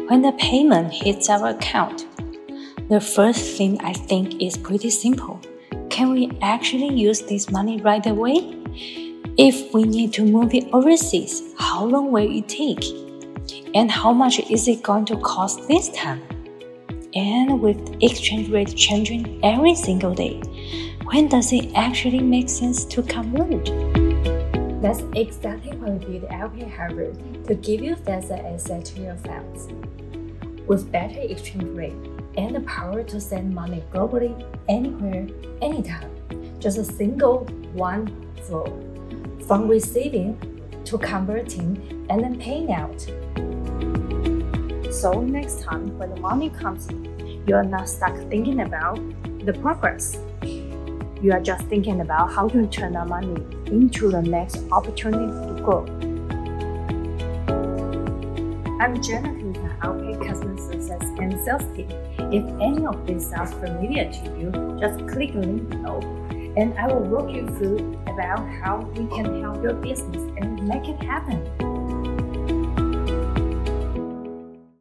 when the payment hits our account, the first thing I think is pretty simple. Can we actually use this money right away? If we need to move it overseas, how long will it take? And how much is it going to cost this time? And with exchange rate changing every single day, when does it actually make sense to convert? That's exactly why we built OwlPay Harbor, to give you faster access to your funds. With better exchange rate and the power to send money globally, anywhere, anytime. Just a single one flow, from receiving to converting and then paying out. So next time when the money comes in, you are not stuck thinking about the progress. You are just thinking about how to turn that money into the next opportunity to grow. I'm Jenna, who's an OwlPay customer success and sales team. If any of this sounds familiar to you, just click the link below, and I will walk you through about how we can help your business and make it happen.